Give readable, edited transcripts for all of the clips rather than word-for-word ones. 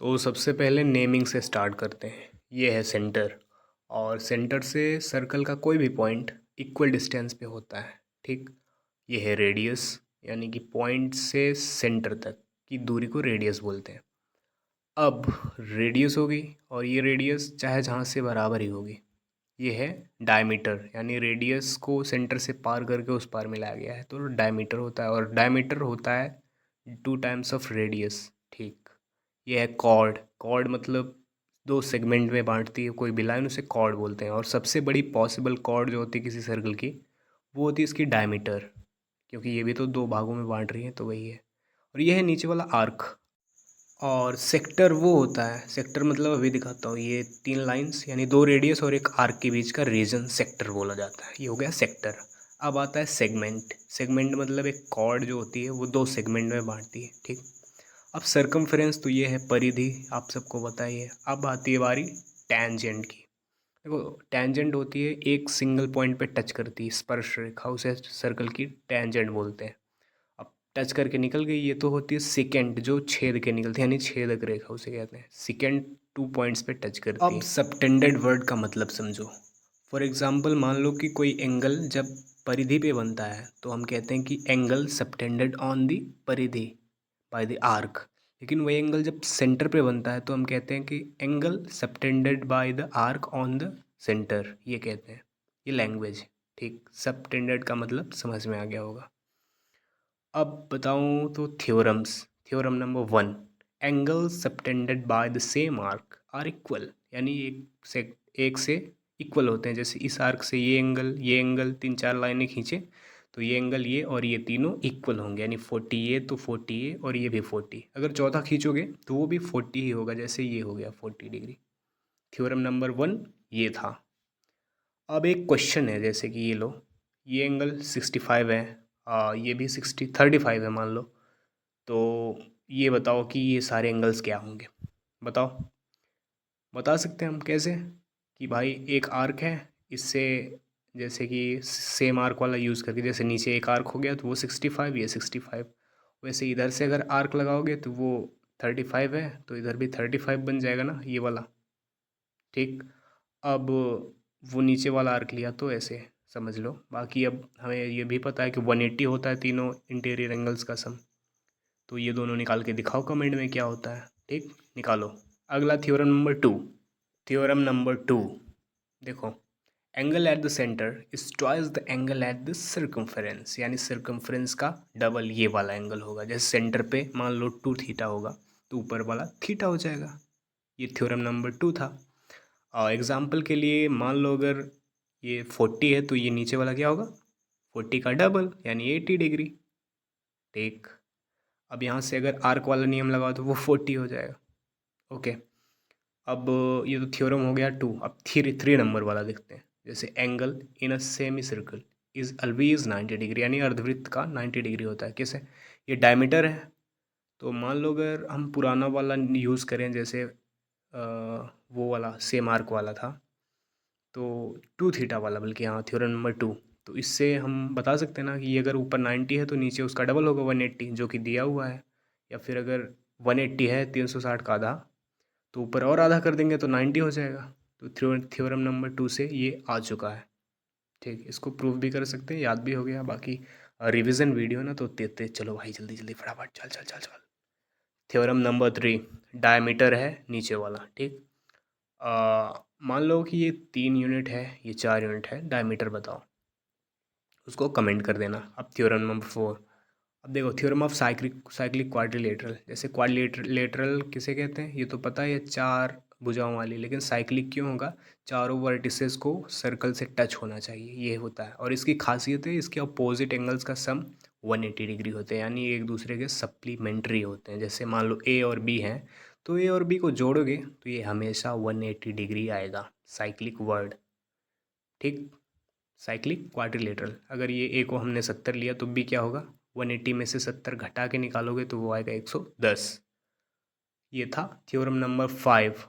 तो सबसे पहले नेमिंग से स्टार्ट करते हैं। ये है सेंटर, और सेंटर से सर्कल का कोई भी पॉइंट इक्वल डिस्टेंस पे होता है। ठीक। ये है रेडियस, यानी कि पॉइंट से सेंटर तक की दूरी को रेडियस बोलते हैं। अब रेडियस होगी, और ये रेडियस चाहे जहाँ से बराबर ही होगी। ये है डायमीटर, यानी रेडियस को सेंटर से पार करके उस पार मिलाया गया है, तो डायमीटर होता है। और डायमीटर होता है 2 टाइम्स ऑफ रेडियस। ठीक। ये है कॉर्ड। कॉर्ड मतलब दो सेगमेंट में बांटती है कोई भी लाइन, उसे कॉर्ड बोलते हैं। और सबसे बड़ी पॉसिबल कॉर्ड जो होती है किसी सर्कल की, वो होती है इसकी डायमीटर, क्योंकि ये भी तो दो भागों में बांट रही है, तो वही है। और ये है नीचे वाला आर्क। और सेक्टर वो होता है, सेक्टर मतलब अभी दिखाता हूँ, ये 3 लाइंस यानी 2 रेडियस और एक आर्क के बीच का रीजन सेक्टर बोला जाता है। ये हो गया सेक्टर। अब आता है सेगमेंट। सेगमेंट मतलब एक कॉर्ड जो होती है वो 2 सेगमेंट में बांटती है। ठीक। अब सरकमफ्रेंस तो ये है परिधि, आप सबको पता ही है। अब आती है बारी टैंजेंट की। देखो, टैंजेंट होती है एक सिंगल पॉइंट पे टच करती है, स्पर्श रेखा, उसे सर्कल की टैंजेंट बोलते हैं। अब टच करके निकल गई, ये तो होती है सेकेंड, जो छेद के निकलती है, यानी छेदक रेखा उसे कहते हैं। सेकेंड 2 पॉइंट्स पे टच करती है। अब सबटेंडेड वर्ड का मतलब समझो। फॉर एग्जाम्पल, मान लो कि कोई एंगल जब परिधि पे बनता है तो हम कहते हैं कि एंगल सबटेंडेड ऑन दी परिधि बाय द आर्क। लेकिन वही एंगल जब सेंटर पे बनता है तो हम कहते हैं कि angle subtended by the arc on the centre, ये कहते हैं। ये लैंग्वेज। ठीक। सबटेंडेड का मतलब समझ में आ गया होगा। अब बताऊं तो theorems. Theorem number 1, angle subtended by the same arc are equal, यानी एक से इक्वल होते हैं। जैसे इस आर्क से ये एंगल 3 4 लाइनें खींचे तो ये एंगल ये और ये तीनों इक्वल होंगे, यानी 40 ये तो 40 ये और ये भी 40। अगर चौथा खींचोगे तो वो भी 40 ही होगा, जैसे ये हो गया 40 डिग्री। थ्योरम नंबर 1 ये था। अब एक क्वेश्चन है, जैसे कि ये लो, ये एंगल 65 है, ये भी 35 है मान लो। तो ये बताओ कि ये सारे एंगल्स क्या होंगे। बताओ। बता सकते हैं हम कैसे? कि भाई एक आर्क है, इससे जैसे कि सेम आर्क वाला यूज़ करके, जैसे नीचे एक आर्क हो गया तो वो 65, ये 65। वैसे इधर से अगर आर्क लगाओगे तो वो 35 है, तो इधर भी 35 बन जाएगा ना, ये वाला। ठीक। अब वो नीचे वाला आर्क लिया तो ऐसे समझ लो। बाकी अब हमें ये भी पता है कि 180 होता है तीनों इंटीरियर एंगल्स का सम। तो ये दोनों निकाल के दिखाओ कमेंट में क्या होता है। ठीक। निकालो। अगला थ्योरम नंबर 2। थ्योरम नंबर 2, देखो, angle at the centre is twice the angle at the circumference, यानी सर्कमफेरेंस का डबल ये वाला एंगल होगा। जैसे सेंटर पे मान लो 2 थीटा होगा, तो ऊपर वाला थीटा हो जाएगा। ये थ्योरम नंबर 2 था। और एग्जाम्पल के लिए मान लो अगर ये 40 है तो ये नीचे वाला क्या होगा, 40 का डबल, यानी 80 डिग्री। ठीक। अब यहाँ से अगर आर्क वाला नियम लगाओ तो वो 40 हो जाएगा। ओके। अब ये तो थ्योरम हो गया 2। अब 3 नंबर वाला देखते हैं। जैसे angle in a semi circle is always 90 degree, यानी अर्धवृत्त का 90 डिग्री होता है। कैसे? ये डायमीटर है, तो मान लो अगर हम पुराना वाला यूज़ करें, जैसे वो वाला सेम आर्क वाला था, तो 2 थीटा वाला, बल्कि हाँ थ्योरम नंबर 2। तो इससे हम बता सकते हैं ना कि ये अगर ऊपर 90 है तो नीचे उसका डबल होगा 180, जो कि दिया हुआ है। या फिर अगर 180 है 360 का आधा, तो ऊपर और आधा कर देंगे तो 90 हो जाएगा। तो थ्योरम नंबर 2 से ये आ चुका है। ठीक। इसको प्रूव भी कर सकते हैं, याद भी हो गया। बाकी रिवीजन वीडियो ना, तो तेज तेज चलो भाई, जल्दी जल्दी फटाफट, चल चल चल चल। थ्योरम नंबर 3, डायमीटर है नीचे वाला। ठीक। मान लो कि ये 3 यूनिट है, ये 4 यूनिट है, डायमीटर बताओ, उसको कमेंट कर देना। अब थ्योरम नंबर 4। अब देखो, theorem of cyclic cyclic quadrilateral. जैसे क्वाड्रिलेटरल किसे कहते हैं ये तो पता है, 4 भुजाओं वाली। लेकिन साइक्लिक क्यों होगा? चारों वर्टिसेस को सर्कल से टच होना चाहिए, ये होता है। और इसकी खासियत है, इसके अपोजिट एंगल्स का सम 180 डिग्री होते हैं, यानी एक दूसरे के सप्लीमेंट्री होते हैं। जैसे मान लो ए और बी हैं, तो ए और बी को जोड़ोगे तो ये हमेशा 180 डिग्री आएगा, साइक्लिक वर्ड। ठीक। Cyclic quadrilateral. अगर ये ए को हमने 70 लिया तो बी क्या होगा, 180 में से 70 घटा के निकालोगे तो वो आएगा 110। ये था theorem number 5,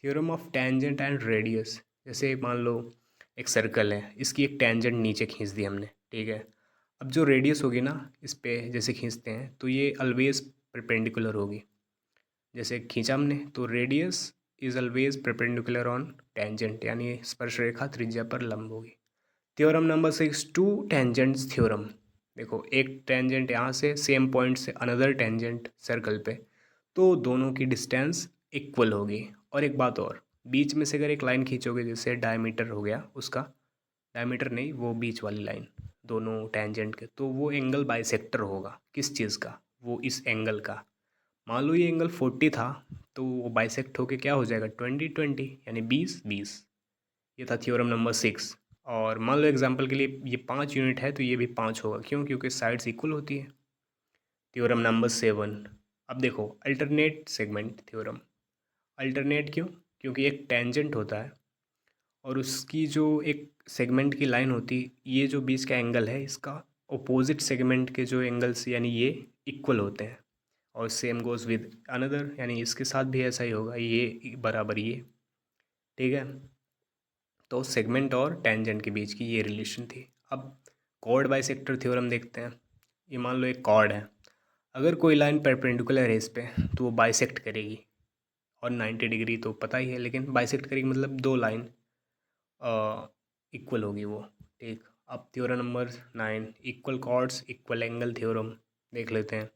theorem of tangent and radius. जैसे मान लो एक सर्कल है, इसकी एक टेंजेंट नीचे खींच दी हमने, ठीक है। अब जो रेडियस होगी ना, इस पे जैसे खींचते हैं तो ये ऑलवेज परपेंडिकुलर होगी। जैसे खींचा हमने तो radius is always perpendicular on tangent, यानी स्पर्शरेखा त्रिज्या पर लंब होगी। Theorem number 6, to tangents theorem. देखो एक टेंजेंट यहाँ से सेम पॉइंट से अनदर टेंजेंट सर्कल पे, तो दोनों की डिस्टेंस इक्वल होगी। और एक बात और, बीच में से अगर एक लाइन खींचोगे, जैसे डायमीटर हो गया उसका, डायमीटर नहीं वो बीच वाली लाइन दोनों टेंजेंट के, तो वो एंगल बाइसेक्टर होगा। किस चीज़ का? वो इस एंगल का। मान लो ये एंगल 40 था, तो वो बाइसेक्ट होके क्या हो जाएगा 20-20, यानी 20-20। ये था थ्योरम नंबर 6। और मान लो एग्जांपल के लिए ये 5 यूनिट है तो ये भी 5 होगा, क्यों? क्योंकि साइड्स इक्वल होती है। Theorem number 7। अब देखो अल्टरनेट सेगमेंट थ्योरम। अल्टरनेट क्यों? क्योंकि एक टेंजेंट होता है और उसकी जो एक सेगमेंट की लाइन होती, ये जो बीच का एंगल है इसका अपोजिट सेगमेंट के जो एंगल्स यानी ये इक्वल होते हैं। और सेम गोज़ विद अनदर, यानी इसके साथ भी ऐसा ही होगा, ये बराबर ये। ठीक है, तो सेगमेंट और टेंजेंट के बीच की ये रिलेशन थी। अब कॉर्ड बाइसेक्टर थ्योरम देखते हैं। ये मान लो एक कॉर्ड है, अगर कोई लाइन परपेंडिकुलर है इस पे तो वो बाइसेक्ट करेगी। और 90 डिग्री तो पता ही है, लेकिन बाइसेक्ट करेगी मतलब दो लाइन इक्वल होगी वो। ठीक, अब theorem number 9, equal chords equal angle theorem देख लेते हैं।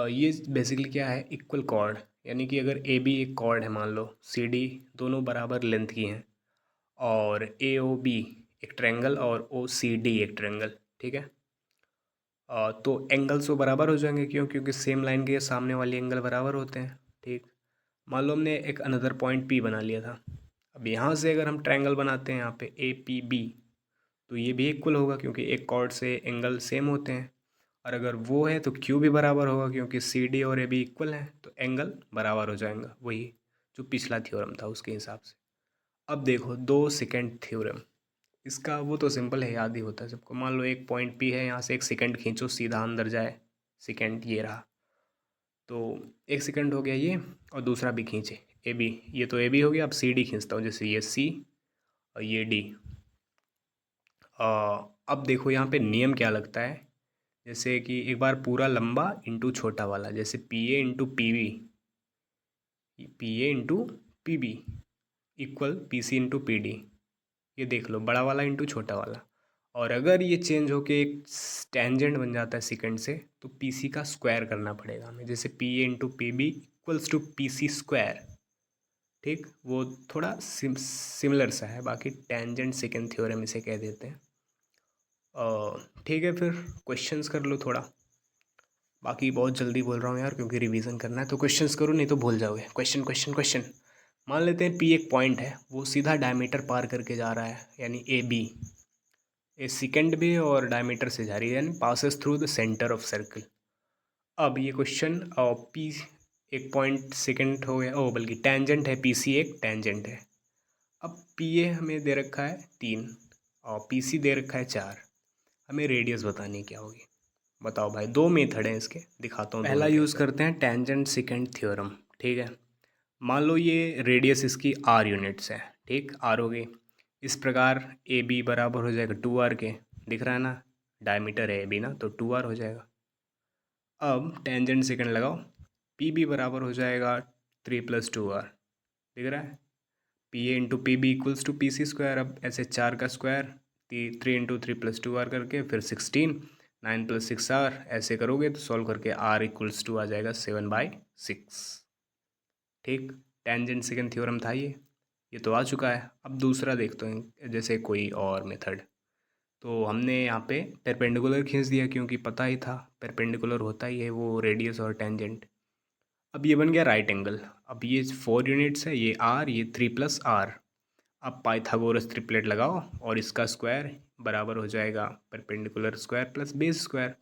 ये बेसिकली क्या है, इक्वल कॉर्ड, यानी कि अगर ए बी एक कॉर्ड है, मान लो सी डी दोनों बराबर लेंथ की हैं, और ए ओ बी एक ट्रायंगल और ओ सी डी एक ट्रायंगल। ठीक है, तो एंगल्स वो बराबर हो जाएंगे, क्यों? क्योंकि सेम लाइन के सामने वाले एंगल बराबर होते हैं। ठीक, मान लो हमने एक अनदर पॉइंट पी बना लिया था। अब यहाँ से अगर हम ट्रायंगल बनाते हैं यहाँ पे ए पी बी, तो ये भी इक्वल होगा क्योंकि एक कॉर्ड से एंगल सेम होते हैं। और अगर वो है तो क्यू भी बराबर होगा, क्योंकि सी डी और ए बी इक्वल हैं, तो एंगल बराबर हो जाएगा, वही जो पिछला थ्योरम था उसके हिसाब से। अब देखो दो सेकेंड थ्योरम, इसका वो तो सिंपल है, याद ही होता है सबको। मान लो एक पॉइंट पी है, यहाँ से एक सेकंड खींचो सीधा अंदर जाए, सेकंड ये रहा, तो एक सेकंड हो गया ये, और दूसरा भी खींचे ए बी, ये तो ए बी हो गया। अब सी डी खींचता हूँ, जैसे ये सी और ये डी। अब देखो यहाँ पे नियम क्या लगता है, जैसे कि एक बार पूरा लंबा इंटू छोटा वाला, जैसे P A into P A into P B equal P C into P D. ये देख लो, बड़ा वाला इंटू छोटा वाला। और अगर ये चेंज होके एक टेंजेंट बन जाता है सेकंड से, तो पी सी का स्क्वायर करना पड़ेगा हमें, जैसे P A into P B equals to P C square. ठीक, वो थोड़ा सिमिलर सा है, बाकी टेंजेंट सेकंड थ्योरम इसे कह देते हैं। ठीक है, फिर क्वेश्चंस कर लो थोड़ा। बाकी बहुत जल्दी बोल रहा हूँ यार, क्योंकि रिवीजन करना है, तो क्वेश्चंस करो नहीं तो भूल जाओगे। Question question question. मान लेते हैं पी एक पॉइंट है, वो सीधा डायमीटर पार करके जा रहा है, यानी ए बी, ए सेकेंड भी और डायमीटर से जा रही है, यानी passes through the centre of circle. अब ये क्वेश्चन पी एक पॉइंट सेकेंड हो गया, ओ बल्कि टेंजेंट है, पी सी एक टेंजेंट है। अब पी ए हमें दे रखा है 3 और पी सी दे रखा है 4। हमें रेडियस बतानी है, क्या होगी बताओ भाई। दो मेथड हैं इसके, दिखाता हूँ। पहला यूज़ करते हैं टेंजेंट सेकेंड थ्योरम। ठीक है, मान लो ये रेडियस इसकी आर यूनिट्स है। ठीक, आर हो गई। इस प्रकार ए बी बराबर हो जाएगा 2r के, दिख रहा है ना, डायमीटर है ए बी ना, तो 2r हो जाएगा। अब टेंजेंट सेकेंड लगाओ, पी बी बराबर हो जाएगा 3+2r, दिख रहा है। P A into P B equals to P C square. अब ऐसे 4 का स्क्वायर, 3 × 3+2r करके फिर 16, 9+6r, ऐसे करोगे तो सॉल्व करके r इक्वल्स टू आ जाएगा 7/6। ठीक, टेंजेंट सेकंड थ्योरम था ये तो आ चुका है। अब दूसरा देखते हैं, जैसे कोई और मेथड। तो हमने यहाँ पे परपेंडिकुलर खींच दिया, क्योंकि पता ही था परपेंडिकुलर होता ही है वो रेडियस और टेंजेंट। अब ये बन गया राइट एंगल। अब ये 4 यूनिट्स है, ये r, ये 3+r। अब पाइथागोरस ट्रिपलेट लगाओ और इसका स्क्वायर बराबर हो जाएगा perpendicular square plus base square,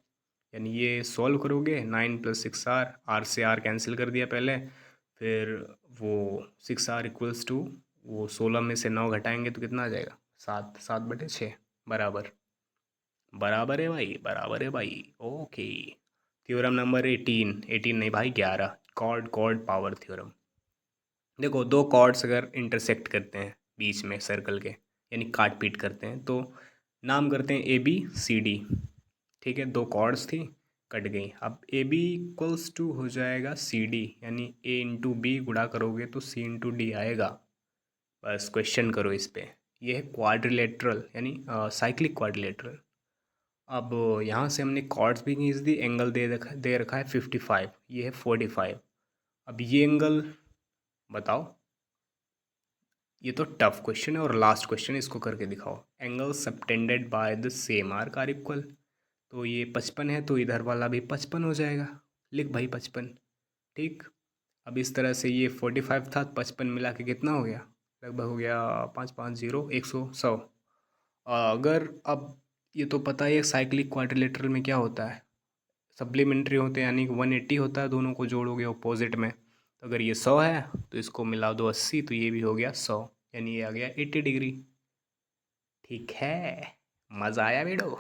यानी ये सॉल्व करोगे 9+6r, r से r कैंसिल कर दिया पहले, फिर वो 6r इक्वल्स टू वो 16 में से 9 घटाएंगे तो कितना आ जाएगा 7, 7/6 बराबर। बराबर है भाई, बराबर है भाई। ओके, थ्योरम नंबर 18, 18 नहीं भाई 11, कॉर्ड पावर थ्योरम। देखो दो कॉर्ड्स अगर इंटरसेक्ट करते हैं बीच में सर्कल के, यानी काट पीट करते हैं, तो नाम करते हैं ए बी सी डी। ठीक है, दो कॉर्ड्स थी, कट गई। अब ए बी इक्वल्स टू हो जाएगा सी डी, यानी ए इंटू बी गुणा करोगे तो सी इंटू डी आएगा। बस क्वेश्चन करो इस पे। ये है क्वाड्रिलेटरल यानी साइक्लिक क्वाड्रिलेटरल। अब यहाँ से हमने कॉर्ड्स भी खींच दी, एंगल दे रखा है 55, ये है 45। अब ये एंगल बताओ। ये तो टफ क्वेश्चन है और लास्ट क्वेश्चन, इसको करके दिखाओ। Angle subtended by the same arc are equal. तो ये 55 है तो इधर वाला भी 55 हो जाएगा। लिख भाई 55। ठीक। अब इस तरह से ये 45 था, 55 मिला के कितना हो गया? लगभग हो गया 550 100 अगर अब ये तो पता ही है साइक्लिक क्वाड्रिलेटरल में क्या होता है, सप्लीमेंट्री होते हैं, यानी कि 180 होता है, दोनों को जोड़ोगे अपोजिट में। तो अगर ये 100 है तो इसको मिला दो 80, तो ये भी हो गया 100, यानी ये आ गया 80 डिग्री। ठीक है, मज़ा आया बेड़ो।